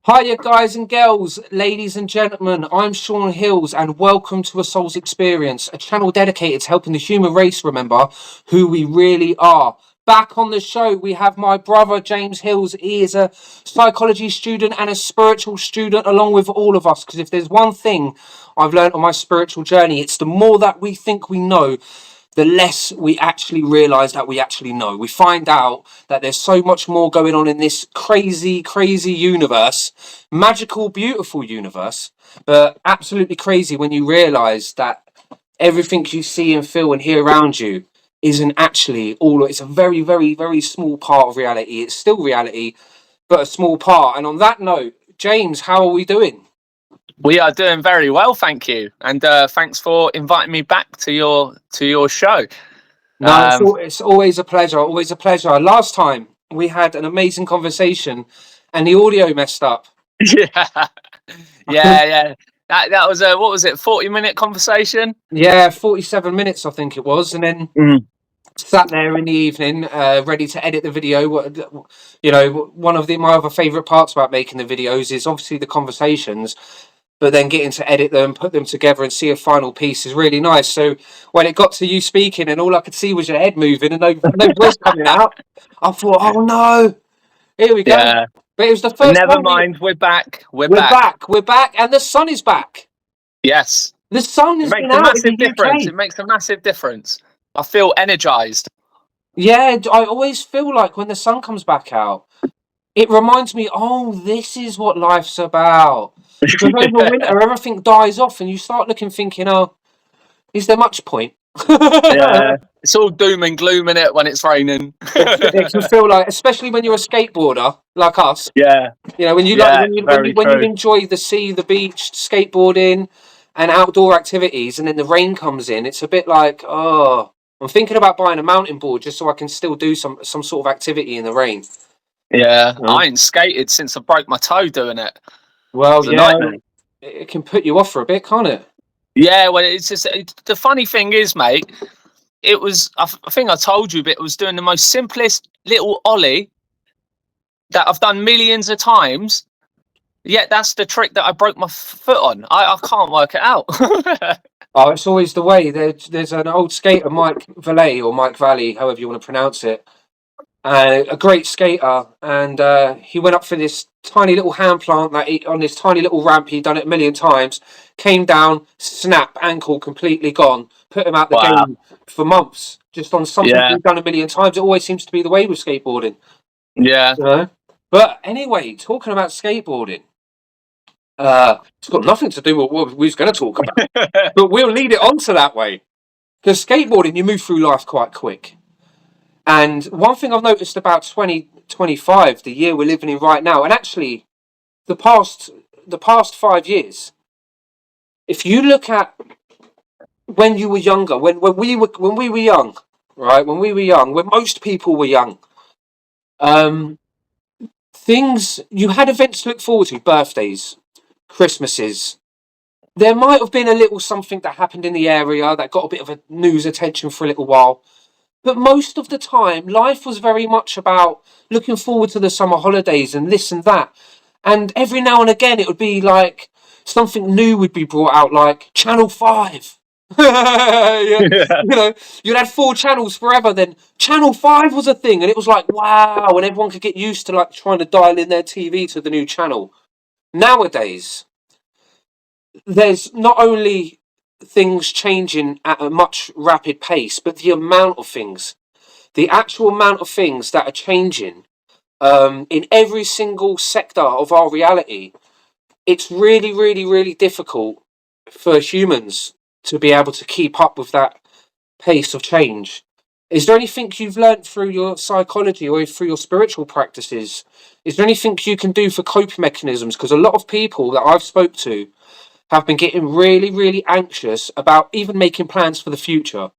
Hiya, guys and girls, ladies and gentlemen. I'm Sean Hills, and welcome to A Soul's Experience, a channel dedicated to helping the human race remember who we really are. Back on the show, we have my brother James Hills. He is a psychology student and a spiritual student, along with all of us. Because if there's one thing I've learned on my spiritual journey, it's the more that we think we know, the less we actually realize that we actually know. We find out that there's so much more going on in this crazy, crazy universe, magical, beautiful universe, but absolutely crazy when you realize that everything you see and feel and hear around you isn't actually all. It's a very, very, very small part of reality. It's still reality, but a small part. And on that note, James, how are we doing? We are doing very well, thank you, and thanks for inviting me back to your show. No, it's always a pleasure. Always a pleasure. Last time we had an amazing conversation, and the audio messed up. Yeah. That was a what was it? 40-minute conversation. Yeah, 47 minutes, I think it was, and then sat there in the evening, ready to edit the video. You know, one of my other favourite parts about making the videos is obviously the conversations. But then getting to edit them, put them together and see a final piece is really nice. So when it got to you speaking and all I could see was your head moving and no voice coming out, I thought, oh no, here we go. Yeah. But it was the first Never time mind, we're back. We're back. We're back, and the sun is back. Yes. The sun has been It out makes in a massive the difference. UK. It makes a massive difference. I feel energized. Yeah, I always feel like when the sun comes back out, it reminds me, oh, this is what life's about. Because over winter, everything dies off, and you start looking, thinking, "Oh, is there much point?" Yeah, it's all doom and gloom in it when it's raining. It can feel like, especially when you're a skateboarder like us. Yeah, You know, when you enjoy the sea, the beach, skateboarding, and outdoor activities, and then the rain comes in, it's a bit like, oh, I'm thinking about buying a mountain board just so I can still do some sort of activity in the rain. Yeah, I ain't skated since I broke my toe doing it. Well, It's a nightmare. It can put you off for a bit, can't it? Yeah, well, it's just the funny thing is, mate. It was I think I told you, but it was doing the most simplest little ollie that I've done millions of times. Yet that's the trick that I broke my foot on. I can't work it out. Oh, it's always the way. There's an old skater, Mike Valet or Mike Valley, however you want to pronounce it. A great skater, and he went up for this tiny little hand plant on this tiny little ramp. He'd done it a million times. Came down, snap, ankle completely gone. Put him out the game for months, just on something he'd done a million times. It always seems to be the way with skateboarding. Yeah. You know? But anyway, talking about skateboarding, it's got nothing to do with what we was going to talk about, but we'll lead it on to that way. Because skateboarding, you move through life quite quick. And one thing I've noticed about 2025, the year we're living in right now, and actually the past 5 years, if you look at when you were younger, when we were young, right? When we were young, when most people were young, you had events to look forward to, birthdays, Christmases. There might have been a little something that happened in the area that got a bit of a news attention for a little while. But most of the time, life was very much about looking forward to the summer holidays and this and that. And every now and again, it would be like something new would be brought out, like Channel 5. You know, you'd had 4 channels forever, then Channel 5 was a thing. And it was like, wow. And everyone could get used to like trying to dial in their TV to the new channel. Nowadays, there's not only things changing at a much rapid pace, but the amount of things, the actual amount of things that are changing in every single sector of our reality, it's really, really, really difficult for humans to be able to keep up with that pace of change. Is there anything you've learned through your psychology or through your spiritual practices? Is there anything you can do for coping mechanisms? Because a lot of people that I've spoke to have been getting really, really anxious about even making plans for the future.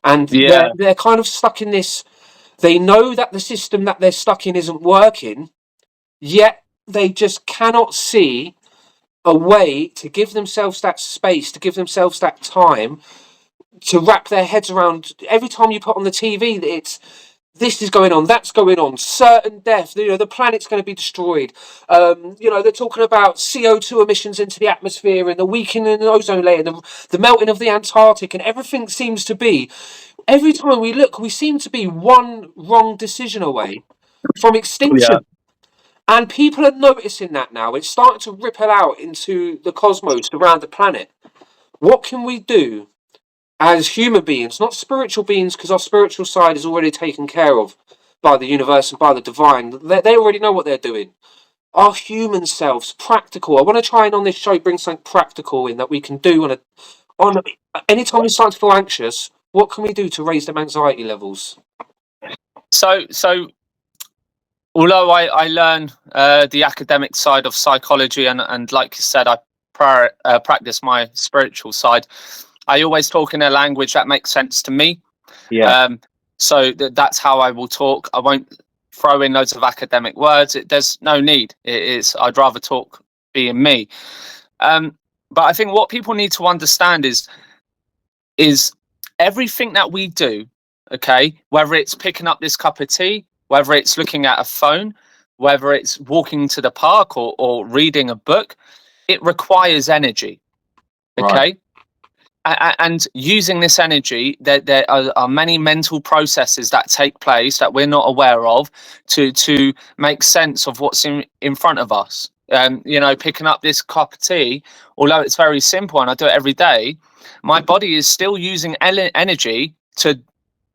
And they're kind of stuck in this. They know that the system that they're stuck in isn't working, yet they just cannot see a way to give themselves that space, to give themselves that time to wrap their heads around. Every time you put on the TV, this is going on, that's going on, certain death, the planet's going to be destroyed. They're talking about CO2 emissions into the atmosphere and the weakening of the ozone layer, and the melting of the Antarctic, and everything seems to be, every time we look, we seem to be one wrong decision away from Yeah. extinction. And people are noticing that now. It's starting to ripple out into the cosmos around the planet. What can we do as human beings, not spiritual beings, because our spiritual side is already taken care of by the universe and by the divine? They already know what they're doing. Our human selves, practical. I want to try and on this show bring something practical in that we can do on anytime we start to feel anxious. What can we do to raise them anxiety levels? So although I learn the academic side of psychology, and like you said, I practice my spiritual side, I always talk in a language that makes sense to me. Yeah, So that's how I will talk. I won't throw in loads of academic words. There's no need. I'd rather talk being me. But I think what people need to understand is everything that we do, okay, whether it's picking up this cup of tea, whether it's looking at a phone, whether it's walking to the park or reading a book, it requires energy, right. okay? And using this energy, there are many mental processes that take place that we're not aware of to make sense of what's in front of us. Picking up this cup of tea, although it's very simple and I do it every day, my body is still using energy to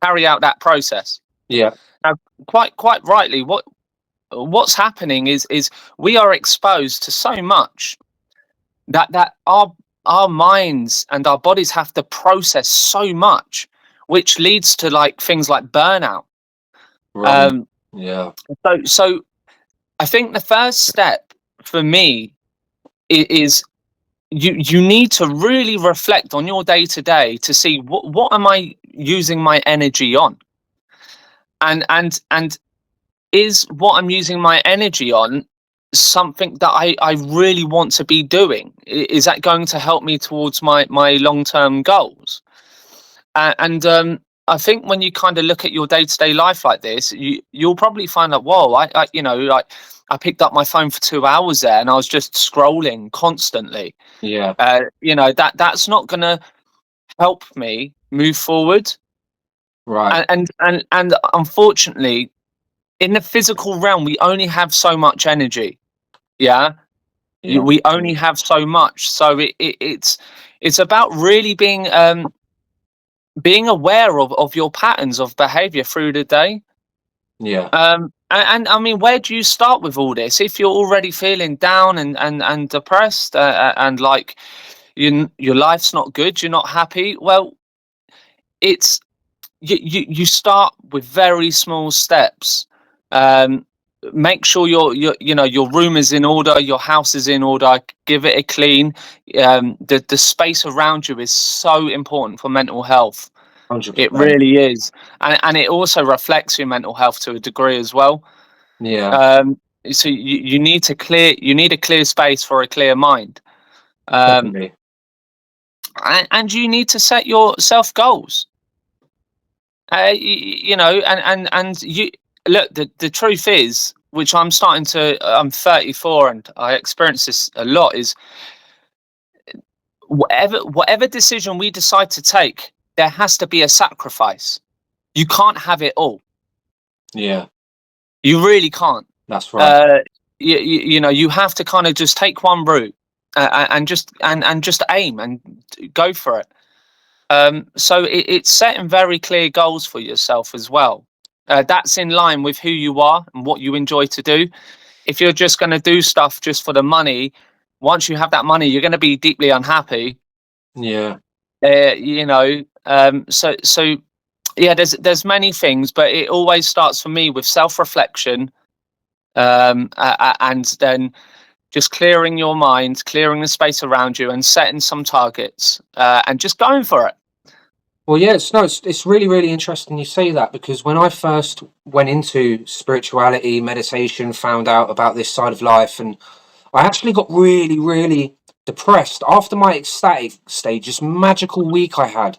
carry out that process. Yeah, Now, quite rightly, what's happening is we are exposed to so much that our minds and our bodies have to process so much, which leads to like things like burnout. right. Yeah, So I think the first step for me is you need to really reflect on your day to day to see what am I using my energy on, and is what I'm using my energy on something that I really want to be doing? Is that going to help me towards my long-term goals? And I think when you kind of look at your day-to-day life like this, you'll probably find that, whoa, like I picked up my phone for 2 hours there and I was just scrolling constantly. yeah, That's not going to help me move forward. right. And unfortunately, in the physical realm, we only have so much energy. Yeah, Yeah, we only have so much. So it's about really being aware of your patterns of behavior through the day. yeah, And I mean, where do you start with all this? If you're already feeling down and depressed, and like your life's not good, you're not happy. Well, it's you start with very small steps. Um, Make sure your room is in order, your house is in order. Give it a clean. The space around you is so important for mental health. It 100%. really is, and it also reflects your mental health to a degree as well. Yeah, Um, so you need a clear space for a clear mind, um, definitely. and you need to set yourself goals. And you look. The truth is, which I'm 34 and I experience this a lot, is whatever decision we decide to take, there has to be a sacrifice. You can't have it all. Yeah, You really can't. that's right. Uh, you have to kind of just take one route, and just aim and go for it. So it's setting very clear goals for yourself as well. That's in line with who you are and what you enjoy to do. If you're just going to do stuff just for the money, once you have that money, you're going to be deeply unhappy. Yeah, So yeah, there's many things, but it always starts for me with self-reflection, and then just clearing your mind, clearing the space around you, and setting some targets, and just going for it. well, yeah, it's really, really interesting you say that, because when I first went into spirituality, meditation, found out about this side of life, and I actually got really, really depressed after my ecstatic stage, this magical week I had.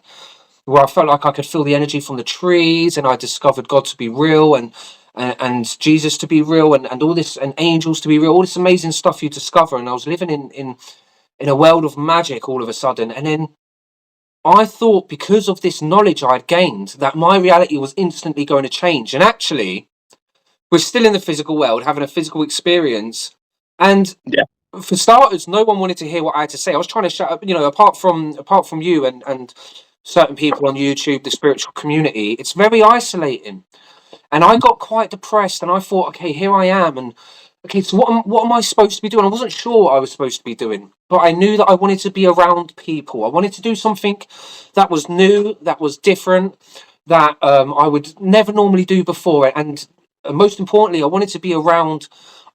where I felt like I could feel the energy from the trees, and I discovered God to be real, and Jesus to be real, and all this, and angels to be real, all this amazing stuff you discover. And I was living in a world of magic all of a sudden. And then I thought, because of this knowledge I'd gained, that my reality was instantly going to change. And actually, we're still in the physical world, having a physical experience. And Yeah. for starters, no one wanted to hear what I had to say. I was trying to shut up, apart from you and certain people on YouTube, the spiritual community. It's very isolating. And I got quite depressed, and I thought, okay, here I am, and okay, so what am I supposed to be doing? I wasn't sure what I was supposed to be doing, but I knew that I wanted to be around people. I wanted to do something that was new, that was different, that I would never normally do before, and most importantly, I wanted to be around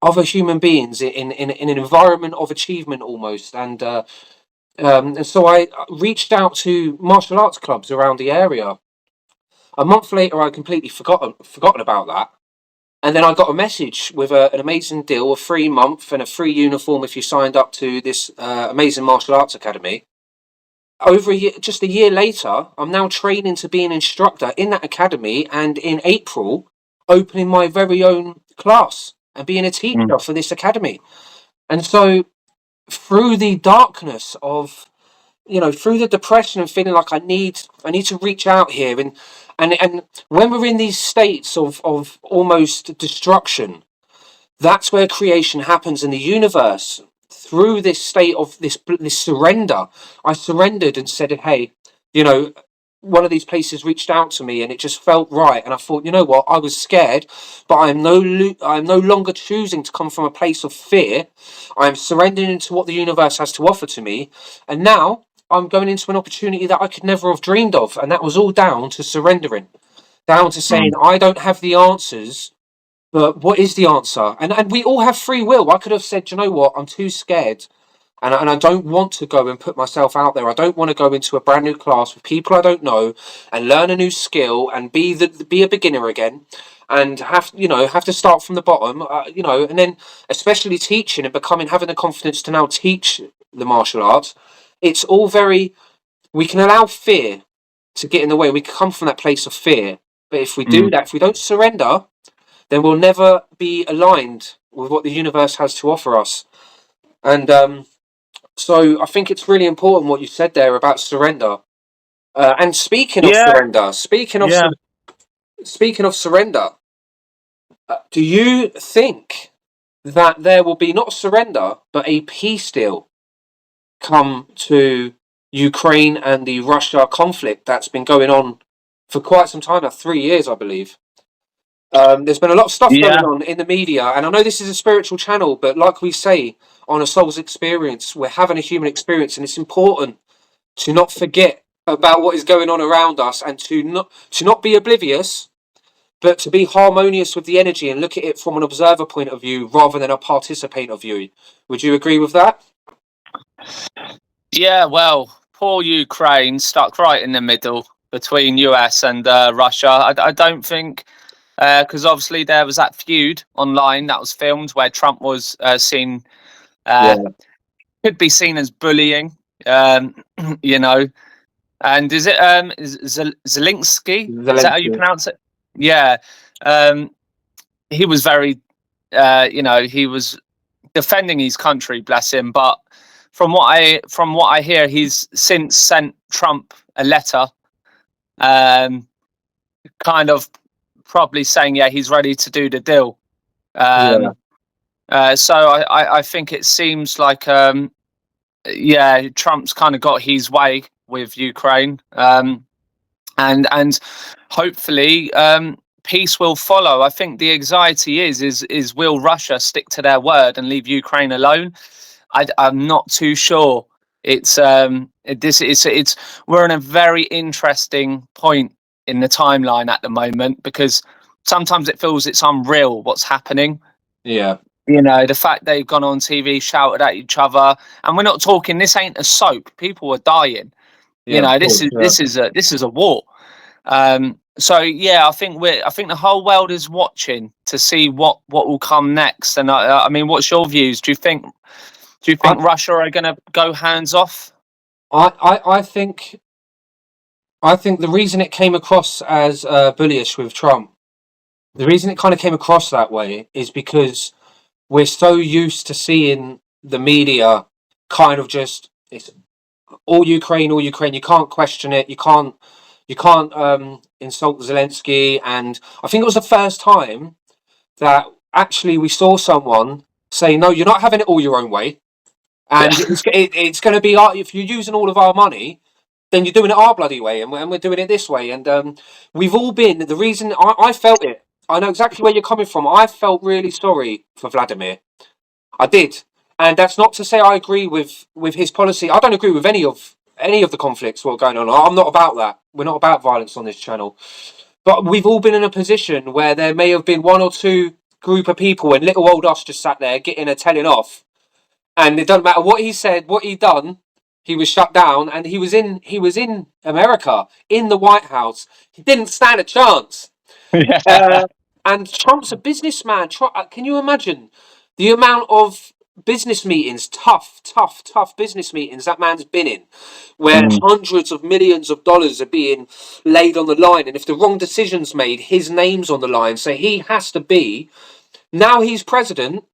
other human beings in an environment of achievement almost. And so I reached out to martial arts clubs around the area. A month later, I completely forgotten about that. And then I got a message with an amazing deal, a free month and a free uniform if you signed up to this amazing martial arts academy. Over just a year later, I'm now training to be an instructor in that academy, and in April, opening my very own class and being a teacher for this academy. And so, through the darkness of, through the depression and feeling like I need to reach out here, and when we're in these states of almost destruction, that's where creation happens in the universe. Through this state of this surrender, I surrendered and said, hey, you know one of these places reached out to me, and it just felt right. And I thought, you know what, I was scared, but I am no longer choosing to come from a place of fear. I am surrendering into what the universe has to offer to me, and now I'm going into an opportunity that I could never have dreamed of. And that was all down to surrendering, down to saying, I don't have the answers, but what is the answer? And we all have free will. I could have said, you know what, I'm too scared, and I don't want to go and put myself out there. I don't want to go into a brand new class with people I don't know and learn a new skill and be a beginner again, and have to start from the bottom. And then especially teaching and having the confidence to now teach the martial arts. It's all very. We can allow fear to get in the way. We can come from that place of fear, but if we do that, if we don't surrender, then we'll never be aligned with what the universe has to offer us. And so I think it's really important what you said there about surrender. And speaking of Yeah. surrender, Yeah. speaking of surrender, do you think that there will be not surrender but a peace deal come to Ukraine and the Russia conflict that's been going on for quite some time now, 3 years, I believe? There's been a lot of stuff going Yeah. on in the media, and I know this is a spiritual channel, but like we say, on a soul's experience, we're having a human experience, and it's important to not forget about what is going on around us, and to not be oblivious, but to be harmonious with the energy and look at it from an observer point of view rather than a participator view. Would you agree with that? Yeah. Well, poor Ukraine stuck right in the middle between US and Russia. I don't think, because obviously there was that feud online that was filmed where Trump was seen, Yeah, could be seen as bullying. Um, you know, and is it Zelensky? Is that how you Zelensky. pronounce it? Yeah. Um, he was very, he was defending his country, bless him. But from what I hear, he's since sent Trump a letter, um, kind of probably saying, yeah, he's ready to do the deal. Yeah, Um, so I think it seems like, yeah, Trump's kind of got his way with Ukraine, and hopefully peace will follow. I think the anxiety is will Russia stick to their word and leave Ukraine alone? I'm not too sure. It's we're in a very interesting point in the timeline at the moment, because sometimes it feels it's unreal what's happening. yeah, The fact they've gone on TV, shouted at each other, and we're not talking. This ain't a soap. People are dying. yeah, of This course, is yeah. this is a war. So yeah, I think the whole world is watching to see what will come next. And I mean, what's your views? Do you think I, Russia are going to go hands off? I think I think the reason it came across as bullish with Trump, the reason it kind of came across that way is because we're so used to seeing the media kind of just it's all Ukraine, all Ukraine. You can't question it. You can't insult Zelensky. And I think it was the first time that actually we saw someone say, "No, you're not having it all your own way." Yeah. And it's going to be if you're using all of our money, then you're doing it our bloody way, and we're doing it this way. And we've all been the reason I felt it. I know exactly where you're coming from. I felt really sorry for Vladimir. I did, and that's not to say I agree with his policy. I don't agree with any of the conflicts what are going on. I'm not about that. We're not about violence on this channel. But we've all been in a position where there may have been one or two group of people, and little old us just sat there getting a telling off, and it doesn't matter what he said, what he done. He was shut down, and he was in America in the White House. He didn't stand a chance. Yeah. Uh, and Trump's a businessman. Can you imagine the amount of business meetings, tough business meetings that man's been in, where Mm. hundreds of millions of dollars are being laid on the line, and if the wrong decision's made, his name's on the line. So he has to be. Now he's president.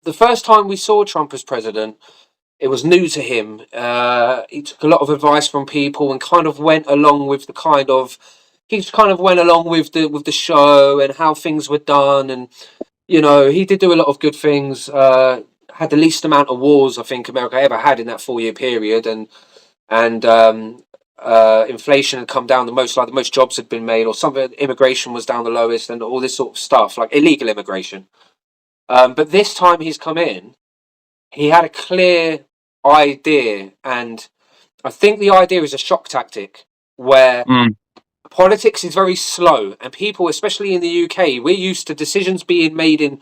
The first time we saw Trump as president, it was new to him. He took a lot of advice from people and kind of went along with the kind of. He just kind of went along with the show and how things were done, and he did do a lot of good things. Had the least amount of wars I think America ever had in that 4 year period, and inflation had come down the most. Like the most jobs had been made, or something. Immigration was down the lowest, and all this sort of stuff, like illegal immigration. But this time he's come in, he had a clear idea, and I think the idea is a shock tactic where Mm. politics is very slow, and people, especially in the UK, we're used to decisions being made in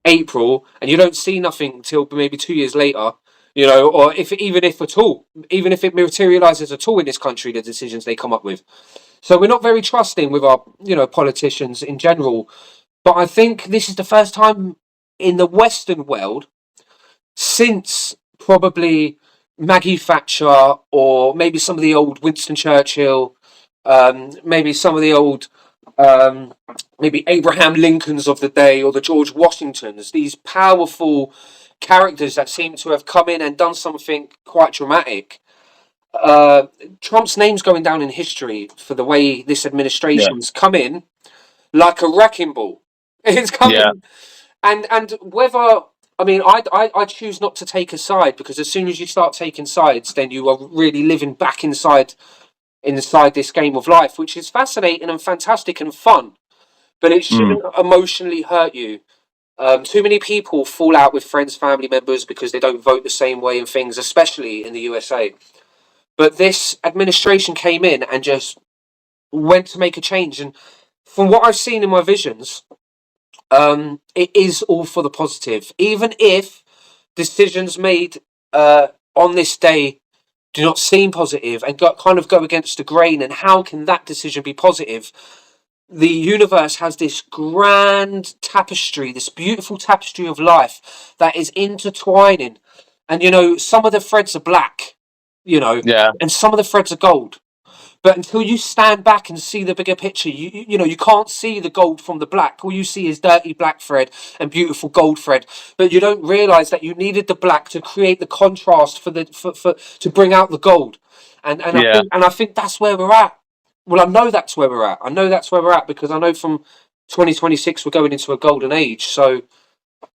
April, and you don't see nothing until maybe 2 years later. Or if even if at all, even if it materializes at all in this country, the decisions they come up with. So we're not very trusting with our, politicians in general. But I think this is the first time in the Western world since probably Maggie Thatcher, or maybe some of the old Winston Churchill, maybe some of the old, um, maybe Abraham Lincolns of the day, or the George Washingtons, these powerful characters that seem to have come in and done something quite dramatic. Uh, Trump's name's going down in history for the way this Yeah. administration's come in like a wrecking ball. It's Yeah. coming, and whether I mean, I choose not to take a side, because as soon as you start taking sides, then you are really living back inside this game of life, which is fascinating and fantastic and fun, but it Mm. shouldn't emotionally hurt you. Too many people fall out with friends, family members because they don't vote the same way and things, especially in the USA. But this administration came in and just went to make a change, and from what I've seen in my visions, it is all for the positive. Even if decisions made on this day do not seem positive and kind of go against the grain, and how can that decision be positive? The universe has this grand tapestry, this beautiful tapestry of life that is intertwining. And some of the threads are black, Yeah. and some of the threads are gold. But until you stand back and see the bigger picture, you can't see the gold from the black. All you see is dirty black thread and beautiful gold thread. But you don't realise that you needed the black to create the contrast for to bring out the gold. And Yeah. I think that's where we're at. Well, I know that's where we're at. I know that's where we're at, because I know from 2026 we're going into a golden age. So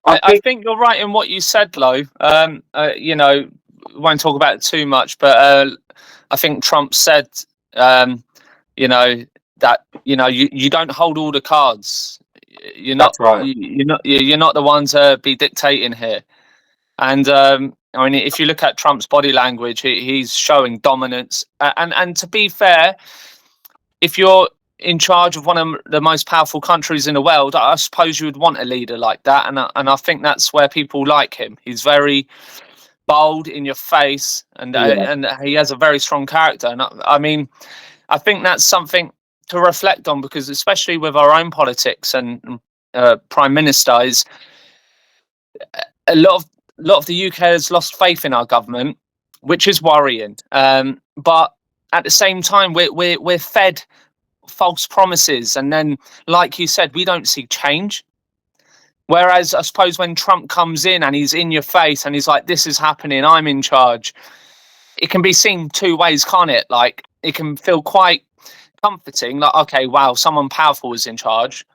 I I think think you're right in what you said, Lo. Won't talk about it too much, but I think Trump said, um, you know, that you don't hold all the cards. You're not that's right. you're not the one to be dictating here. And I mean, if you look at Trump's body language, he's showing dominance. And to be fair, if you're in charge of one of the most powerful countries in the world, I suppose you would want a leader like that. And I think that's where people like him. He's very bold in your face, Yeah, and he has a very strong character. And I mean, I think that's something to reflect on, because especially with our own politics and prime minister, is a lot of the UK has lost faith in our government, which is worrying. But at the same time, we're fed false promises, and then, like you said, we don't see change. Whereas I suppose when Trump comes in and he's in your face and he's like, "This is happening, I'm in charge," it can be seen two ways, can't it? Like, it can feel quite comforting, like, okay, wow, someone powerful is in charge.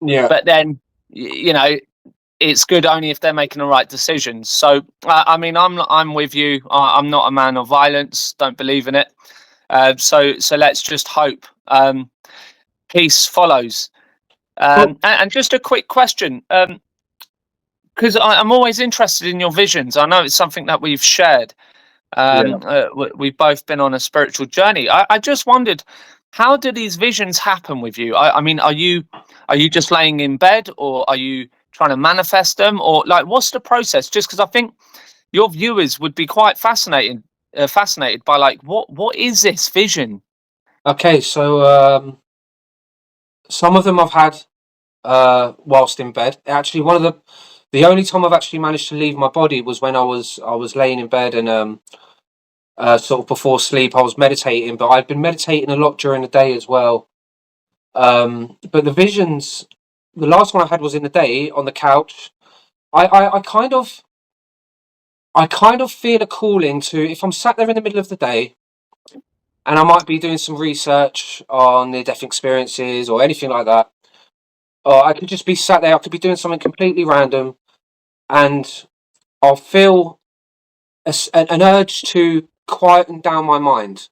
Yeah. But then, you know, it's good only if they're making the right decisions. So, I mean, I'm with you. I'm not a man of violence. Don't believe in it. So let's just hope peace follows. Well, And just a quick question, because I'm always interested in your visions. I know it's something that we've shared. yeah. We've both been on a spiritual journey. I just wondered, how do these visions happen with you? I mean, are you just laying in bed, or are you trying to manifest them, or like, what's the process? Just because I think your viewers would be quite fascinated by, like, what is this vision? Okay, so some of them I've had whilst in bed. Actually, one of the only time I've actually managed to leave my body was when I was laying in bed and sort of before sleep I was meditating. But I've been meditating a lot during the day as well. But the visions, the last one I had was in the day on the couch. I kind of feel a calling to, if I'm sat there in the middle of the day and I might be doing some research on near death experiences or anything like that, or I could just be sat there, I could be doing something completely random, and I'll feel an urge to quieten down my mind.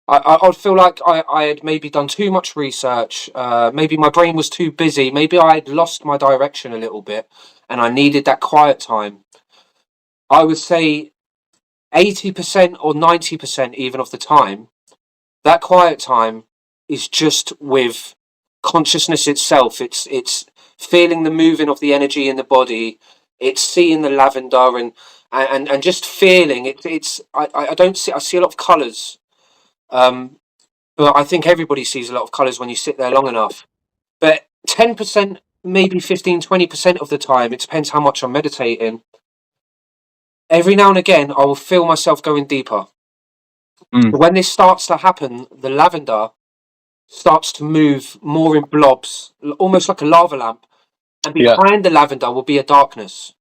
I'd feel like I had maybe done too much research. Maybe my brain was too busy. Maybe I had lost my direction a little bit, and I needed that quiet time. I would say 80% or 90% even of the time, that quiet time is just with consciousness itself. It's feeling the moving of the energy in the body. It's seeing the lavender and just feeling it. I don't see. I see a lot of colours. Um, but I think everybody sees a lot of colours when you sit there long enough. But 10%, maybe 15, 20% of the time, it depends how much I'm meditating. Every now and again, I will feel myself going deeper. Mm, But when this starts to happen, the lavender starts to move more in blobs, almost like a lava lamp. And yeah. behind the lavender will be a darkness.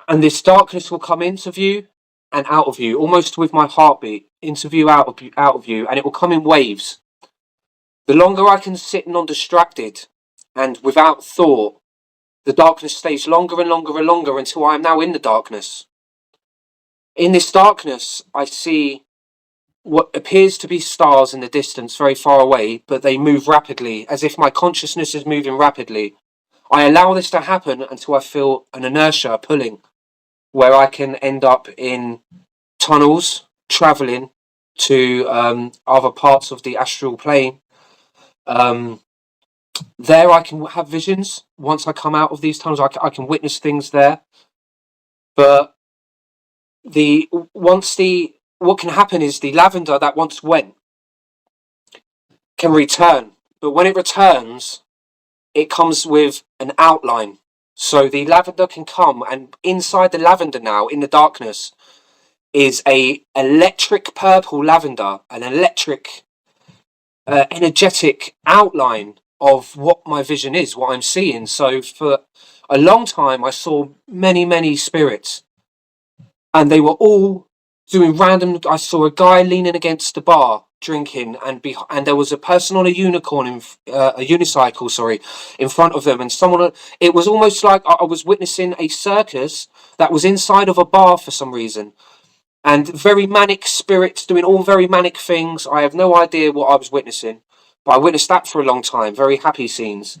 And this darkness will come into view and out of view, almost with my heartbeat, into view, out of view, and it will come in waves. The longer I can sit non-distracted and without thought, the darkness stays longer and longer and longer until I am now in the darkness. In this darkness, I see what appears to be stars in the distance very far away, but they move rapidly, as if my consciousness is moving rapidly. I allow this to happen until I feel an inertia pulling, where I can end up in tunnels, traveling to other parts of the astral plane. Um, there, I can have visions. Once I come out of these tunnels, I can witness things there. But the once the what can happen is the lavender that once went can return, but when it returns, it comes with an outline. So the lavender can come, and inside the lavender now, in the darkness, is a electric purple lavender, an electric, energetic outline of what my vision is, what I'm seeing. So for a long time, I saw many, many spirits, and they were all doing random. I saw a guy leaning against the bar drinking, and there was a person on a a unicycle, sorry, in front of them, and someone. It was almost like I was witnessing a circus that was inside of a bar for some reason, and very manic spirits doing all very manic things. I have no idea what I was witnessing, but I witnessed that for a long time. Very happy scenes.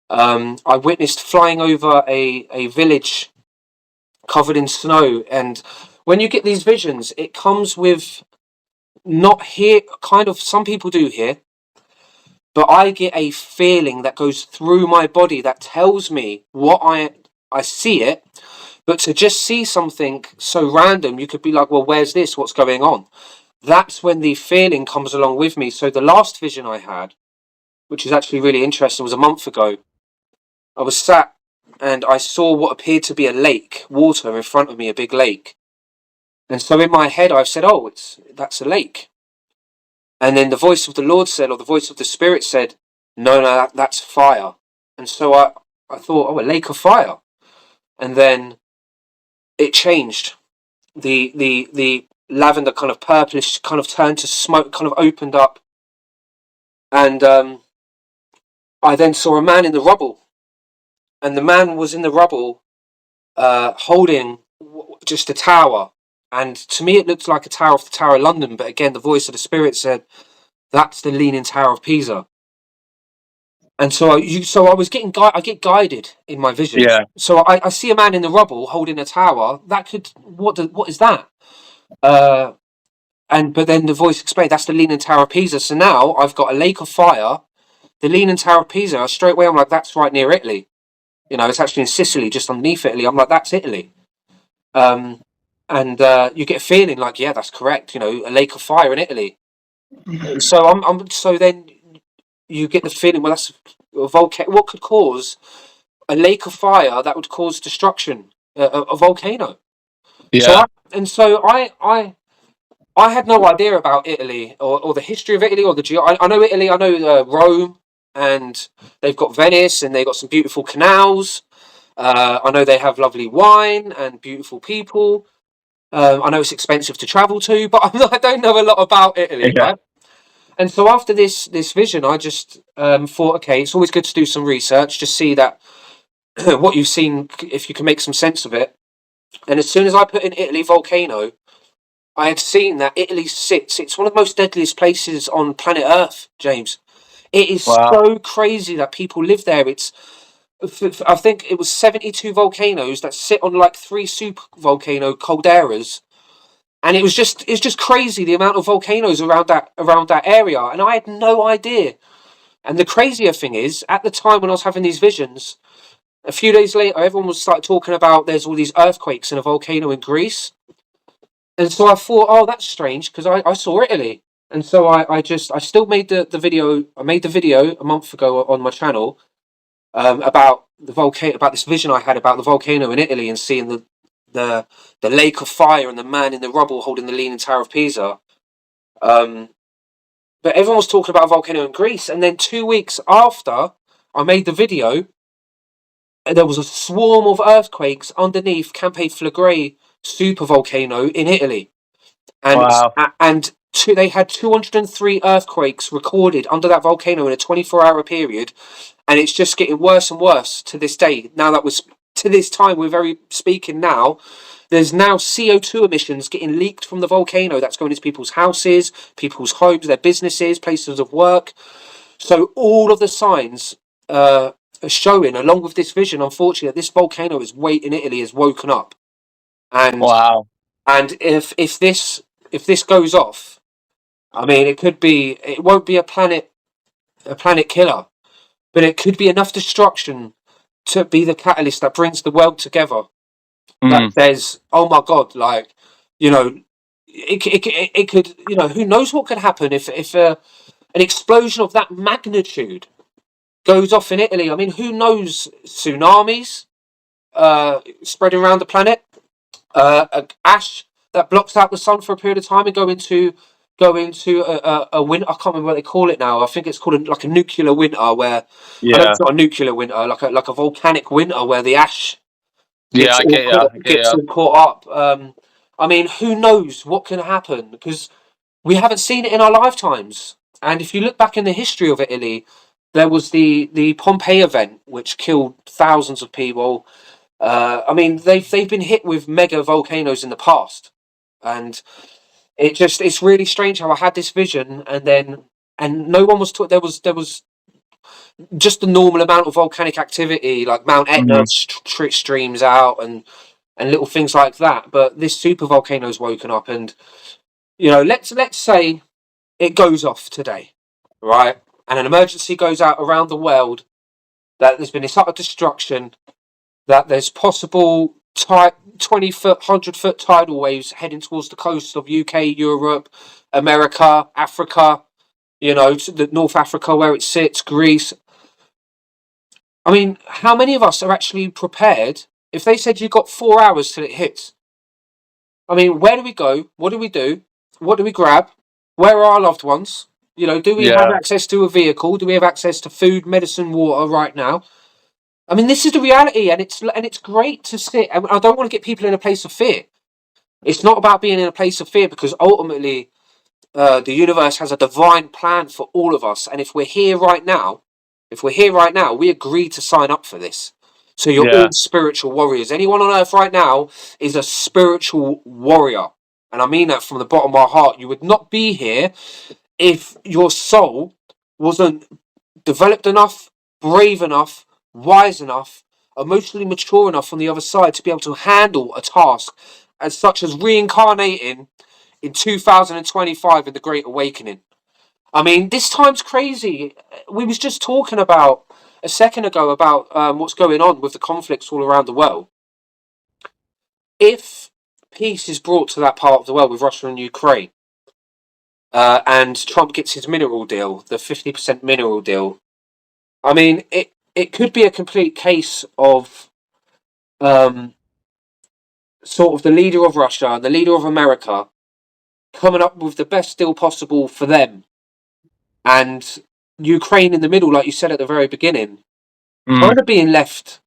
I witnessed flying over a village covered in snow. And when you get these visions, it comes with not here, kind of, some people do here, but I get a feeling that goes through my body that tells me what I see it. But to just see something so random, you could be like, well, where's this? What's going on? That's when the feeling comes along with me. So the last vision I had, which is actually really interesting, was a month ago. I was sat and I saw what appeared to be a lake, water in front of me, a big lake. And so in my head, I've said, "Oh, that's a lake." And then the voice of the Lord said, or the voice of the Spirit said, "No, no, that's fire." And so I thought, "Oh, a lake of fire." And then it changed. The lavender kind of purplish kind of turned to smoke, kind of opened up, and I then saw a man in the rubble, and the man was in the rubble, holding just a tower. And to me, it looked like a tower of the Tower of London. But again, the voice of the Spirit said, "That's the Leaning Tower of Pisa." And so I was I get guided in my vision. Yeah. So I see a man in the rubble holding a tower. What is that? But then the voice explained, that's the Leaning Tower of Pisa. So now I've got a lake of fire, the Leaning Tower of Pisa. Straight away, I'm like, that's right near Italy. It's actually in Sicily, just underneath Italy. I'm like, that's Italy. And you get a feeling like, yeah, that's correct. A lake of fire in Italy. So so then you get the feeling, well, that's a volcano. What could cause a lake of fire that would cause destruction? A volcano. So Yeah. I had no idea about Italy or the history of Italy or I know Italy. I know Rome, and they've got Venice, and they've got some beautiful canals. I know they have lovely wine and beautiful people. I know it's expensive to travel to, but I don't know a lot about Italy, Yeah. right? And so after this vision, I just thought, okay, it's always good to do some research, just see that what you've seen, if you can make some sense of it. And as soon as I put in Italy volcano, I had seen that Italy sits. It's one of the most deadliest places on planet Earth, James. It is Wow. so crazy that people live there. I think it was 72 volcanoes that sit on like three super volcano calderas, and it's just crazy the amount of volcanoes around that area, and I had no idea. And the crazier thing is, at the time when I was having these visions, a few days later, everyone was started talking about there's all these earthquakes in a volcano in Greece. And so I thought, oh, that's strange because I saw Italy. And so I still made the video. I made the video a month ago on my channel, about the volcano, about this vision I had about the volcano in Italy and seeing the the lake of fire and the man in the rubble holding the Leaning Tower of Pisa. Um, but everyone was talking about a volcano in Greece, and then 2 weeks after I made the video, there was a swarm of earthquakes underneath Campe Flegrei super volcano in Italy. and Wow. they had 203 earthquakes recorded under that volcano in a 24-hour period, and it's just getting worse and worse to this day. Now that was to this time we're very speaking now. There's now CO2 emissions getting leaked from the volcano that's going into people's houses, people's homes, their businesses, places of work. So all of the signs are showing, along with this vision, unfortunately, that this volcano in Italy has woken up. And Wow. and if this goes off, I mean, it won't be a planet killer, but it could be enough destruction to be the catalyst that brings the world together. That Mm. says, oh my God, like, you know, it could, who knows what could happen if an explosion of that magnitude goes off in Italy. I mean, who knows, tsunamis spreading around the planet, ash that blocks out the sun for a period of time and go into a winter. I can't remember what they call it now. I think it's called like a nuclear winter, where I know Yeah. it's not a nuclear winter, like a volcanic winter where the ash Yeah. I get ya. I get gets ya. all caught up. I mean, who knows what can happen, because we haven't seen it in our lifetimes. And if you look back in the history of Italy, there was the Pompeii event, which killed thousands of people. I mean, they've been hit with mega volcanoes in the past, and it's really strange how I had this vision, and no one was taught. There was just the normal amount of volcanic activity, like Mount Etna Mm. streams out, and little things like that. But this super volcano's woken up, and let's say it goes off today, right? And an emergency goes out around the world that there's been this utter destruction, that there's possible 20-foot, 100-foot tidal waves heading towards the coast of UK, Europe, America, Africa, to the North Africa where it sits, Greece. I mean, how many of us are actually prepared if they said you've got 4 hours till it hits? I mean, where do we go? What do we do? What do we grab? Where are our loved ones? You know, do we have Yeah, access to a vehicle? Do we have access to food, medicine, water right now? I mean, this is the reality, and it's great to sit. And I don't want to get people in a place of fear. It's not about being in a place of fear because ultimately, the universe has a divine plan for all of us. And if we're here right now, we agreed to sign up for this. So you're yeah, all spiritual warriors. Anyone on earth right now is a spiritual warrior. And I mean that from the bottom of my heart. You would not be here if your soul wasn't developed enough, brave enough, wise enough, emotionally mature enough on the other side to be able to handle a task as such as reincarnating in 2025 in the Great Awakening. I mean, this time's crazy. We was just talking about a second ago about what's going on with the conflicts all around the world. If peace is brought to that part of the world with Russia and Ukraine, and Trump gets his mineral deal, the 50% mineral deal, I mean, it could be a complete case of um, sort of the leader of Russia and the leader of America coming up with the best deal possible for them, and Ukraine in the middle, like you said at the very beginning, mm. kind of being left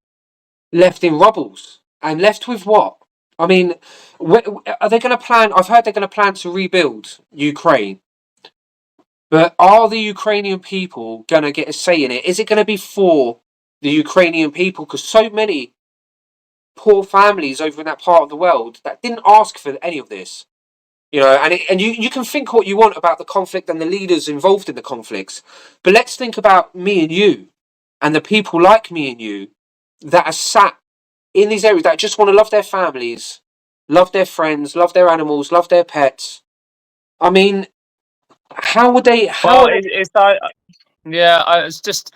in rubbles and left with what? I mean, are they going to plan? I've heard they're going to plan to rebuild Ukraine, but are the Ukrainian people going to get a say in it? Is it going to be for the Ukrainian people? Because so many poor families over in that part of the world that didn't ask for any of this. You know, and you can think what you want about the conflict and the leaders involved in the conflicts, but let's think about me and you and the people like me and you that are sat in these areas that just want to love their families, love their friends, love their animals, love their pets. I mean, how would they? How Well, are it's yeah. It's just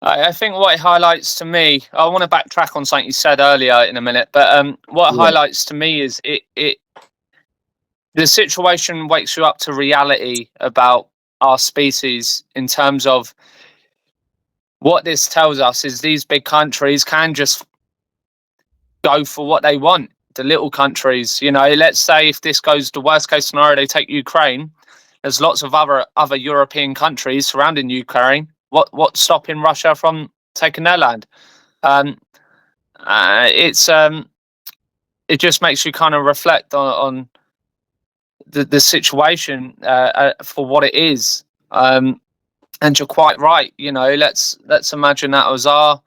I think what it highlights to me. I want to backtrack on something you said earlier in a minute, but what it they? highlights to me is it the situation wakes you up to reality about our species in terms of what this tells us is these big countries can just go for what they want. The little countries, you know, let's say if this goes to worst case scenario, they take Ukraine. There's lots of other European countries surrounding Ukraine. What's stopping Russia from taking their land? Um, it's it just makes you kind of reflect on the situation for what it is. And you're quite right. You know, let's imagine that was our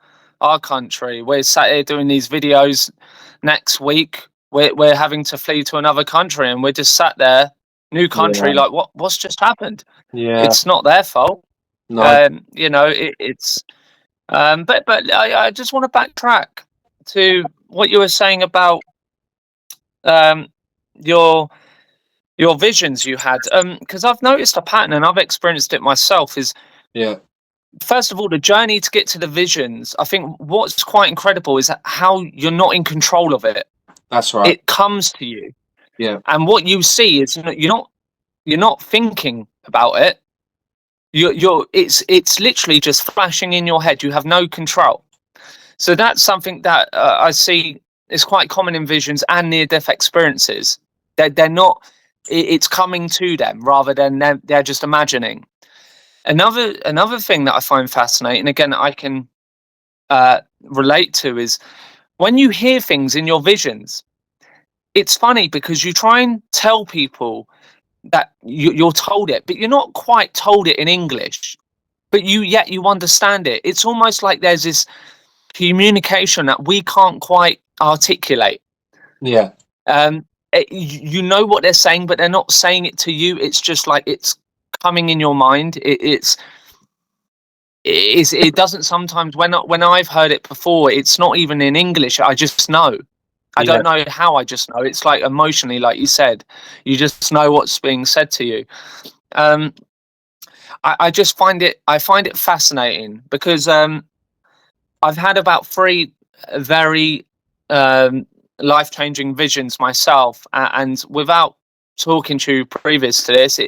country. We're sat here doing these videos. Next week, we're having to flee to another country, and we're just sat there, new country. Yeah, Like what's just happened? yeah, It's not their fault. no, You know, it's. But I just want to backtrack to what you were saying about um your your visions you had. Because I've noticed a pattern, and I've experienced it myself. Is yeah, first of all, the journey to get to the visions, I think what's quite incredible is how you're not in control of it. that's right. It comes to you. Yeah, And what you see is you're not thinking about it. It's literally just flashing in your head. You have no control. So that's something that I see is quite common in visions and near death experiences. They're not it's coming to them rather than they're just imagining. Another thing that I find fascinating, again, I can relate to, is when you hear things in your visions. It's funny because you try and tell people that you're told it, but you're not quite told it in English. But yet you understand it. It's almost like there's this communication that we can't quite articulate. yeah, You know what they're saying, but they're not saying it to you. It's just like it's coming in your mind. It doesn't sometimes when I've heard it before, it's not even in English. I just know. I yeah, don't know how. I just know. It's like emotionally, like you said, you just know what's being said to you. Um, I just find it fascinating because I've had about three very um, life changing visions myself, and without talking to you previous to this,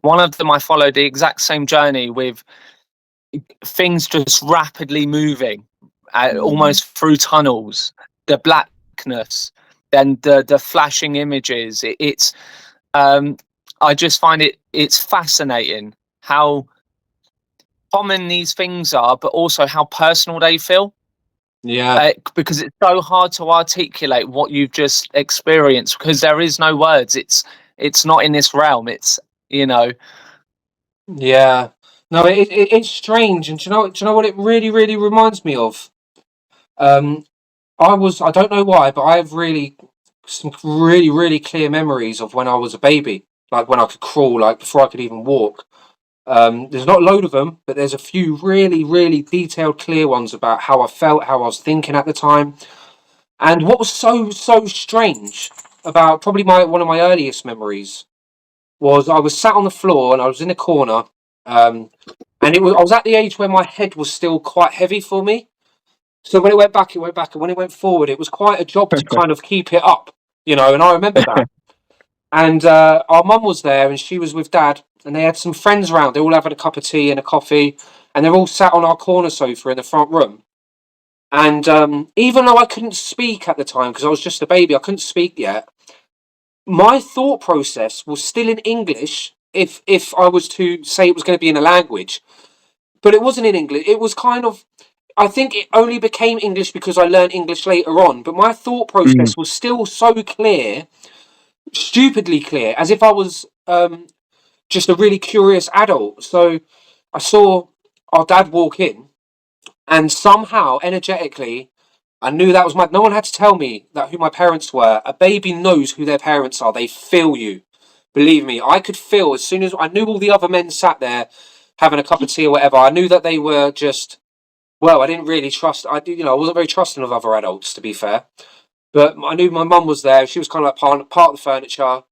one of them I followed the exact same journey with things just rapidly moving, mm, almost through tunnels, the blackness. then the flashing images. It's I just find it's fascinating how common these things are, but also how personal they feel. Yeah, Because it's so hard to articulate what you've just experienced because there is no words. It's not in this realm. It's you know. yeah. No, it's strange, and do you know what it really, really reminds me of? Um, I don't know why, but I have really some really, really clear memories of when I was a baby, like when I could crawl, like before I could even walk. There's not a load of them, but there's a few really, really detailed, clear ones about how I felt, how I was thinking at the time. And what was so strange about probably one of my earliest memories was I was sat on the floor and I was in a corner, um, and I was at the age where my head was still quite heavy for me. So when it went back, it went back, and when it went forward, it was quite a job to kind of keep it up, And I remember that. And our mum was there, and she was with dad, and they had some friends around. They all having a cup of tea and a coffee, and they're all sat on our corner sofa in the front room. And even though I couldn't speak at the time because I was just a baby, I couldn't speak yet. My thought process was still in English if I was to say it was going to be in a language, but it wasn't in English. It was kind of. I think it only became English because I learned English later on. But my thought process was still so clear, stupidly clear, as if I was just a really curious adult. So I saw our dad walk in, and somehow, energetically, I knew that was no one had to tell me that who my parents were. A baby knows who their parents are. They feel you. Believe me, I could feel as soon as I knew all the other men sat there having a cup of tea or whatever. I knew that they were just. Well, I didn't really trust. I wasn't very trusting of other adults, to be fair. But I knew my mum was there. She was kind of like part of the furniture.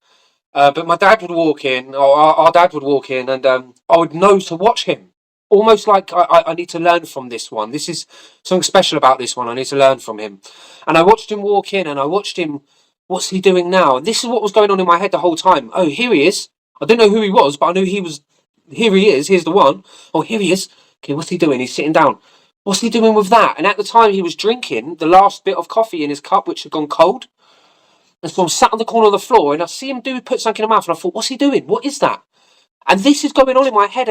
But my dad would walk in, or our dad would walk in, and I would know to watch him. Almost like I need to learn from this one. This is something special about this one. I need to learn from him. And I watched him walk in, and I watched him. What's he doing now? And this is what was going on in my head the whole time. Oh, here he is. I didn't know who he was, but I knew he was. Here he is. Here's the one. Oh, here he is. Okay, what's he doing? He's sitting down. What's he doing with that? And at the time, he was drinking the last bit of coffee in his cup, which had gone cold. And so I'm sat on the corner of the floor, and I see him put something in the mouth, and I thought, what's he doing? What is that? And this is going on in my head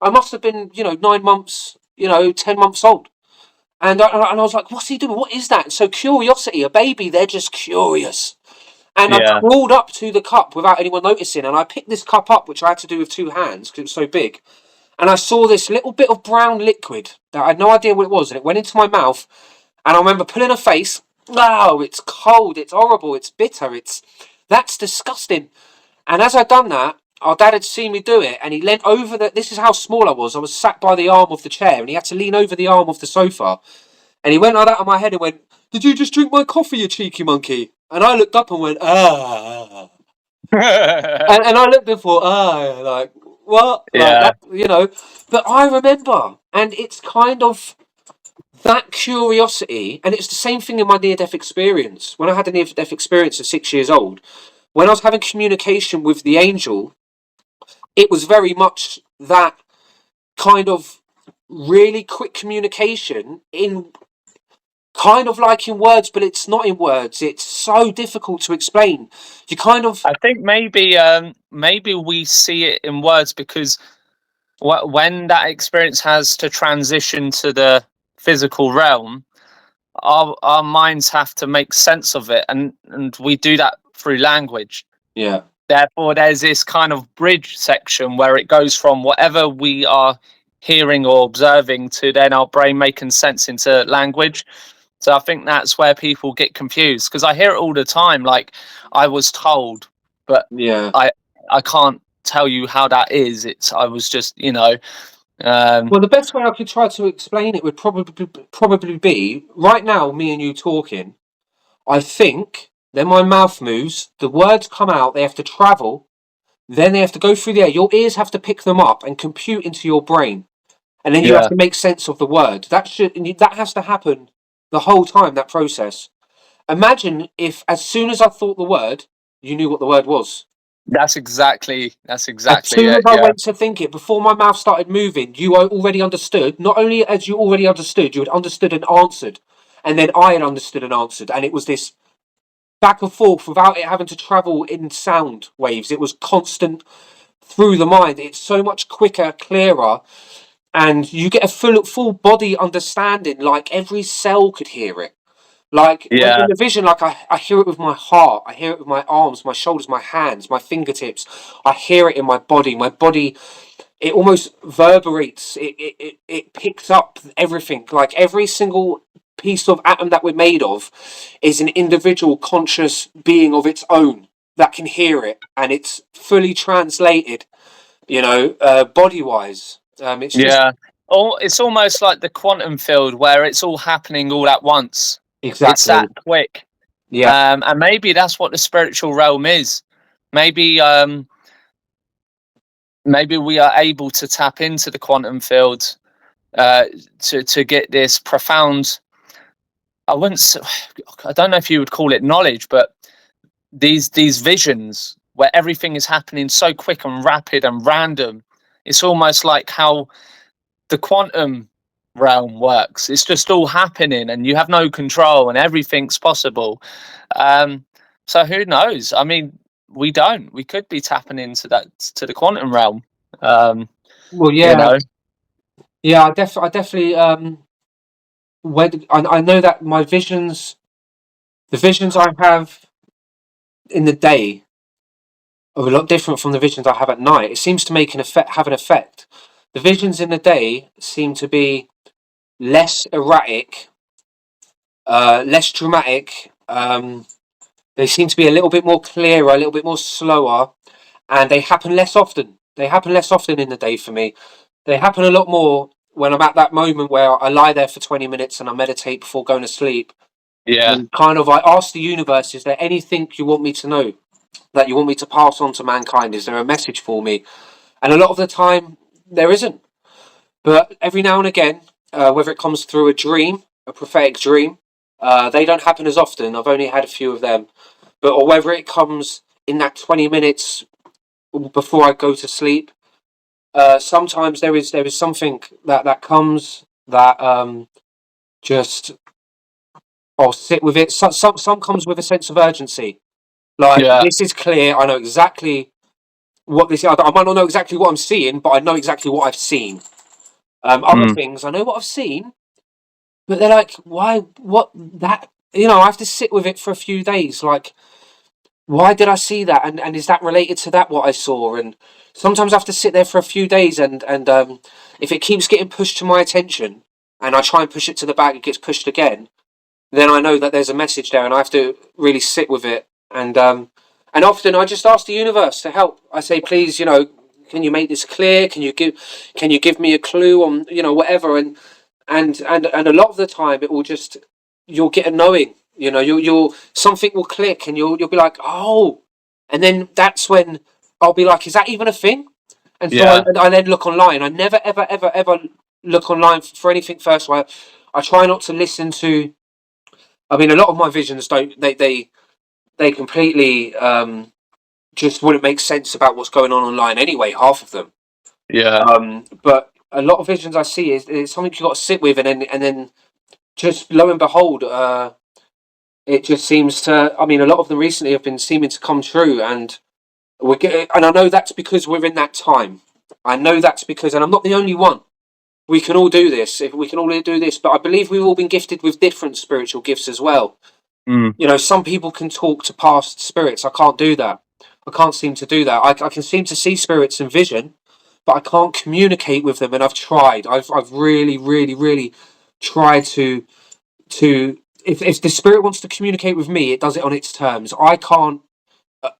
I must have been, 9 months, 10 months old. And I was like, what's he doing? What is that? And so curiosity, a baby, they're just curious. And I Yeah. crawled up to the cup without anyone noticing, and I picked this cup up, which I had to do with two hands because it was so big. And I saw this little bit of brown liquid that I had no idea what it was, and it went into my mouth. And I remember pulling a face. Oh, it's cold. It's horrible. It's bitter. That's disgusting. And as I'd done that, our dad had seen me do it, and he leant over This is how small I was. I was sat by the arm of the chair, and he had to lean over the arm of the sofa. And he went like that on my head and went, "Did you just drink my coffee, you cheeky monkey?" And I looked up and went, "Ah." And I looked before, like, what? Like Yeah. that. But I remember, and it's kind of that curiosity, and it's the same thing in my near-death experience. When I had a near-death experience at 6 years old, when I was having communication with the angel, it was very much that kind of really quick communication in kind of like in words, but it's not in words. It's so difficult to explain. You kind of, I think maybe we see it in words because when that experience has to transition to the physical realm, our minds have to make sense of it, and we do that through language. yeah, Therefore, there's this kind of bridge section where it goes from whatever we are hearing or observing to then our brain making sense into language. So I think that's where people get confused because I hear it all the time. Like I was told, but yeah. I I can't tell you how that is. I was just um, Well, the best way I could try to explain it would probably be right now, me and you talking. I think then my mouth moves, the words come out, they have to travel, then they have to go through the air. Your ears have to pick them up and compute into your brain, and then you have yeah, to make sense of the word. That has to happen the whole time. That process. Imagine if, as soon as I thought the word, you knew what the word was. that's As exactly soon as it. I Yeah, went to think it, before my mouth started moving, you already understood. Not only as you already understood, you had understood and answered. And then I had understood and answered. And it was this. back and forth without it having to travel in sound waves. It was constant through the mind. It's so much quicker, clearer, and you get a full body understanding. Like every cell could hear it. Like when in Yeah, the vision, like I hear it with my heart, I hear it with my arms, my shoulders, my hands, my fingertips. I hear it in my body. My body, it almost reverberates. It picks up everything. Like every single piece of atom that we're made of is an individual conscious being of its own that can hear it, and it's fully translated. Body wise. It's just yeah. Oh, it's almost like the quantum field where it's all happening all at once. It's exactly. that quick. Yeah. And maybe that's what the spiritual realm is. Maybe maybe we are able to tap into the quantum field to get this profound. I wouldn't. I don't know if you would call it knowledge, but these visions where everything is happening so quick and rapid and random. It's almost like how the quantum realm works. It's just all happening, and you have no control, and everything's possible. Um, so who knows? I mean, we don't. We could be tapping into that to the quantum realm. Um, Well, you yeah, know. yeah. I definitely. When I know that my visions, the visions I have in the day, are a lot different from the visions I have at night. It seems to have an effect. The visions in the day seem to be less erratic, less dramatic. They seem to be a little bit more clearer, a little bit more slower, and they happen less often. They happen less often in the day for me. They happen a lot more when I'm at that moment where I lie there for 20 minutes and I meditate before going to sleep. Yeah. And kind of I ask the universe, is there anything you want me to know, that you want me to pass on to mankind? Is there a message for me? And a lot of the time, there isn't. But every now and again, whether it comes through a dream, a prophetic dream, they don't happen as often. I've only had a few of them. But or whether it comes in that 20 minutes before I go to sleep, sometimes there is something that comes that just I'll sit with it. Some comes with a sense of urgency. Like Yeah. this is clear. I know exactly what this is. I might not know exactly what I'm seeing, but I know exactly what I've seen. Other Mm. things I know what I've seen, but they're like, why? What that? I have to sit with it for a few days. Like, why did I see that? And is that related to that what I saw? And sometimes I have to sit there for a few days, and if it keeps getting pushed to my attention, and I try and push it to the back, it gets pushed again. Then I know that there's a message there, and I have to really sit with it. And often I just ask the universe to help. I say, please, can you make this clear? Can you give me a clue on whatever? And a lot of the time it will just you'll get a knowing. You'll something will click, and you'll be like, oh, and then that's when I'll be like, is that even a thing? And so Yeah. I then look online. I never ever ever ever look online for anything first. So I try not to listen to. I mean, a lot of my visions don't. They completely just wouldn't make sense about what's going on online anyway. Half of them. Yeah. But a lot of visions I see is something you got to sit with, and then just lo and behold, it just seems to. I mean, a lot of them recently have been seeming to come true, and and I know that's because we're in that time. I know that's because, and I'm not the only one. We can all do this. If we can all do this, but I believe we've all been gifted with different spiritual gifts as well. Mm. Some people can talk to past spirits. I can't do that. I can't seem to do that. I can seem to see spirits in vision, but I can't communicate with them. And I've tried. I've really, really, really tried to. If the spirit wants to communicate with me, it does it on its terms. I can't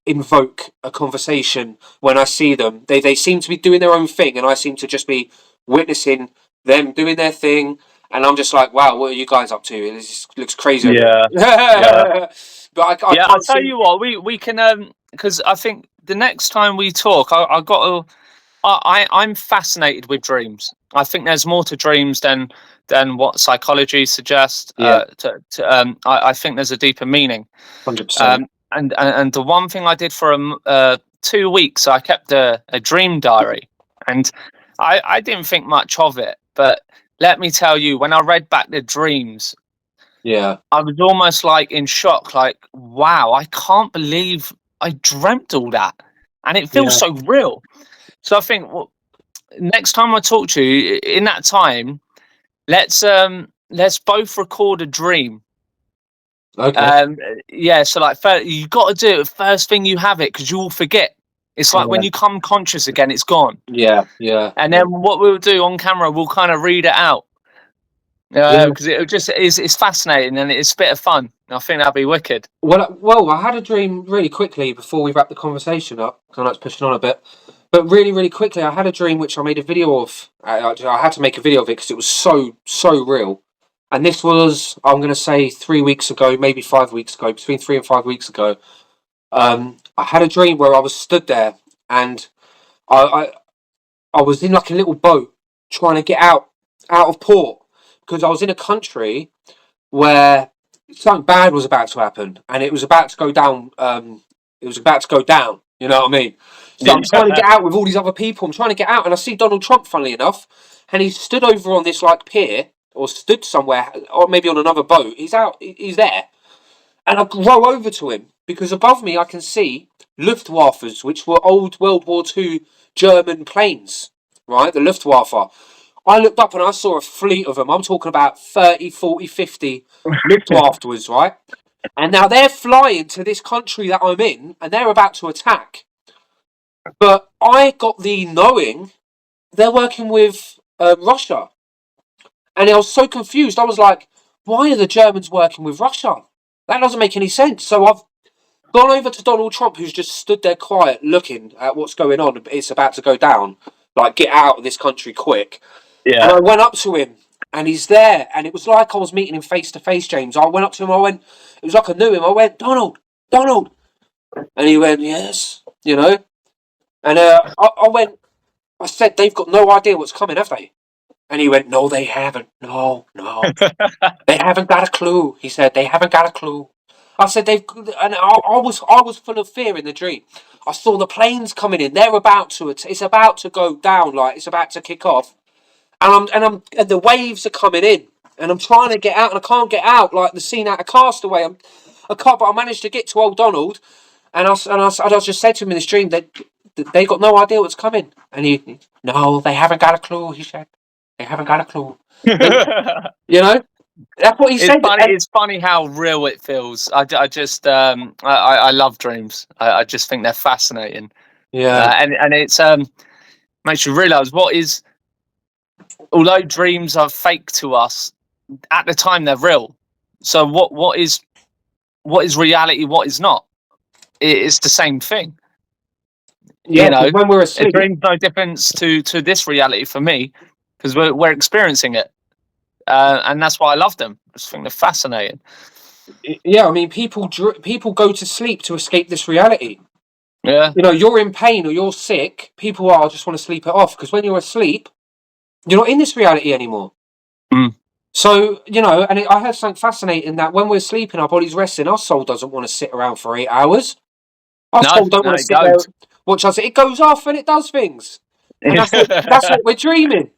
invoke a conversation when I see them. They seem to be doing their own thing, and I seem to just be witnessing them doing their thing. And I'm just like, wow, what are you guys up to? This looks crazy over Yeah. Yeah. there. But I Yeah. I'll can't tell seem. you what. We can because I think the next time we talk, I got to. I'm fascinated with dreams. I think there's more to dreams than what psychology suggests. Yeah, I think there's a deeper meaning. 100%. And the one thing I did for 2 weeks, I kept a dream diary, and I didn't think much of it. But let me tell you, when I read back the dreams, Yeah. I was almost like in shock, like, wow, I can't believe I dreamt all that. And it feels Yeah. so real. So I think, well, next time I talk to you in that time, let's both record a dream. Okay. Yeah, so like you got to do it first thing you have it, because you will forget. It's like when Yeah. you come conscious again, it's gone. Yeah. Yeah. And Yeah. then what we'll do on camera, we'll kind of read it out, Yeah. because it just is, it's fascinating and it's a bit of fun. I think that'd be wicked. Well, I had a dream really quickly before we wrap the conversation up, because I know it's pushing on a bit. But really, really quickly, I had a dream which I made a video of. I had to make a video of it because it was so real. And this was, I'm going to say, 3 weeks ago, maybe 5 weeks ago, between 3 and 5 weeks ago. I had a dream where I was stood there, and I, I I was in like a little boat trying to get out of port, because I was in a country where something bad was about to happen, and it was about to go down. It was about to go down. You know what I mean? So I'm trying to get out with all these other people. I'm trying to get out, and I see Donald Trump, funnily enough, and he's stood over on this like pier, or stood somewhere, or maybe on another boat. He's out. He's there, and I row over to him because above me I can see Luftwaffes, which were old World War II German planes, right? The Luftwaffe. I looked up and I saw a fleet of them. I'm talking about 30, 40, 50 Luftwaffes, right? And now they're flying to this country that I'm in, and they're about to attack. But I got the knowing they're working with Russia. And I was so confused. I was like, why are the Germans working with Russia? That doesn't make any sense. So I've gone over to Donald Trump, who's just stood there quiet, looking at what's going on. It's about to go down. Like, get out of this country quick. And Yeah. I went up to him, and he's there. And it was like I was meeting him face to face, James. I went up to him, it was like I knew him. I went, Donald, Donald. And he went, yes, you know. And I said, they've got no idea what's coming, have they? And he went, no, they haven't. No, no. They haven't got a clue. He said, they haven't got a clue. I said, and I was full of fear in the dream. I saw the planes coming in. They're about to, it's about to go down, like it's about to kick off. And the waves are coming in. And I'm trying to get out, and I can't get out, like the scene out of Castaway. I can't, but I managed to get to old Donald, and I just said to him in this dream that they got no idea what's coming. And no, they haven't got a clue. He said, they haven't got a clue. You know, that's what he It's said. funny. It's funny how real it feels. I just I love dreams. I just think they're fascinating. Yeah, And it's makes you realise what is, although dreams are fake to us, at the time they're real. So what is reality? What is not? It's the same thing. yeah. You Because know, when we're a asleep, dream's no difference to this reality for me, because we're experiencing it, and that's why I love them. I just think they're fascinating. yeah. I mean, people go to sleep to escape this reality. Yeah. You know, you're in pain or you're sick. People are just want to sleep it off, because when you're asleep, you're not in this reality anymore. Mm. So, you know, and I heard something fascinating that when we're sleeping, our body's resting. Our soul doesn't want to sit around for 8 hours. Our No, soul don't no, want to it sit there, goes. watch us. It goes off and it does things, and that's what we're dreaming.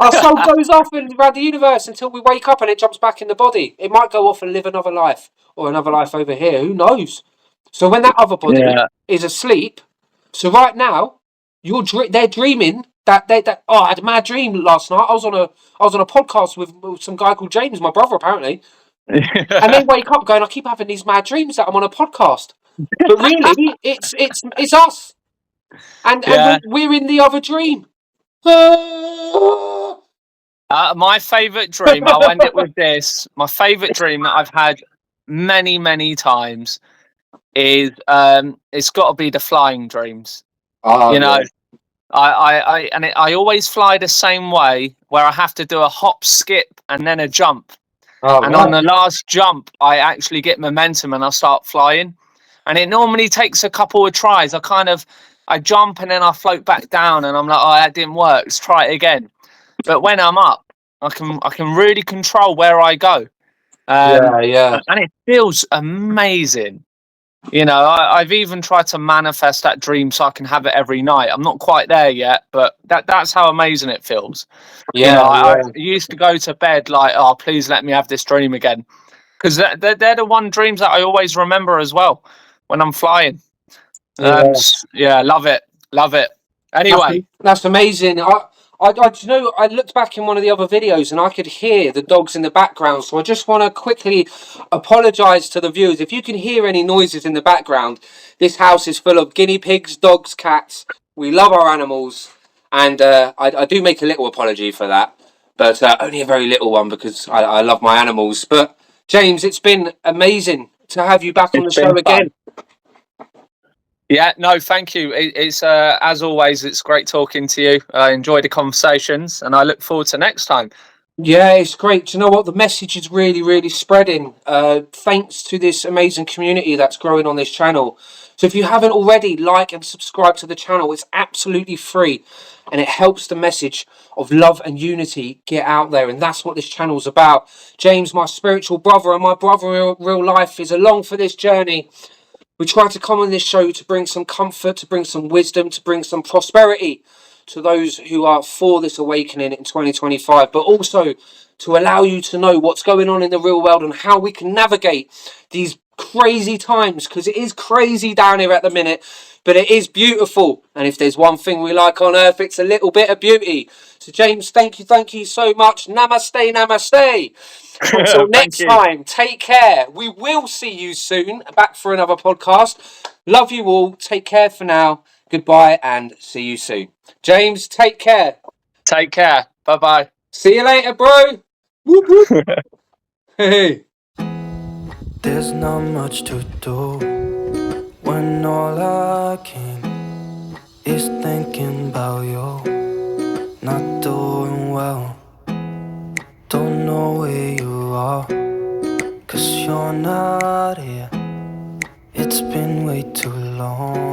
Our soul goes off and around the universe until we wake up, and it jumps back in the body. It might go off and live another life, or another life over here. Who knows? So when that other body Yeah. is asleep, so right now they're dreaming that I had a mad dream last night. I was on a podcast with some guy called James, my brother apparently, and they wake up going, I keep having these mad dreams that I'm on a podcast, but really it's us, and Yeah. we're in the other dream. My favourite dream, I'll end it with this. My favourite dream that I've had many, many times is it's got to be the flying dreams. Oh You know, yeah. I always fly the same way, where I have to do a hop, skip, and then a jump. Oh And on right. the last jump, I actually get momentum and I start flying. And it normally takes a couple of tries. I jump and then I float back down, and I'm like, oh, that didn't work. Let's try it again. But when I'm up, I can really control where I go, Yeah, yeah. and it feels amazing. You know, I've even tried to manifest that dream so I can have it every night. I'm not quite there yet, but that's how amazing it feels. You know, Yeah, I yeah. used to go to bed like, oh, please let me have this dream again. Because they're the one dreams that I always remember as well when I'm flying. Yeah. Yeah, love it. Love it. That's Anyway, that's amazing. Do you know, I looked back in one of the other videos and I could hear the dogs in the background. So I just want to quickly apologise to the viewers. If you can hear any noises in the background, this house is full of guinea pigs, dogs, cats. We love our animals, and I do make a little apology for that, but only a very little one because I love my animals. But James, it's been amazing to have you back on it's the show been fun. again. Yeah, no, thank you. It's as always, it's great talking to you. I enjoy the conversations, and I look forward to next time. Yeah, it's great. Do you know what? The message is really, really spreading. Thanks to this amazing community that's growing on this channel. So if you haven't already, like and subscribe to the channel. It's absolutely free, and it helps the message of love and unity get out there. And that's what this channel's about. James, my spiritual brother and my brother in real life, is along for this journey. We try to come on this show to bring some comfort, to bring some wisdom, to bring some prosperity to those who are for this awakening in 2025, but also to allow you to know what's going on in the real world and how we can navigate these crazy times, because it is crazy down here at the minute, but it is beautiful. And if there's one thing we like on earth, it's a little bit of beauty. So James, thank you so much. Namaste, namaste. Until Thank next you. time, take care. We will see you soon back for another podcast. Love you all. Take care for now. Goodbye and see you soon. James, take care. Take care. Bye bye. See you later, bro. Whoop, whoop. Hey. There's not much to do when all I can is thinking about you. Not doing well, don't know where you are, 'cause you're not here. It's been way too long.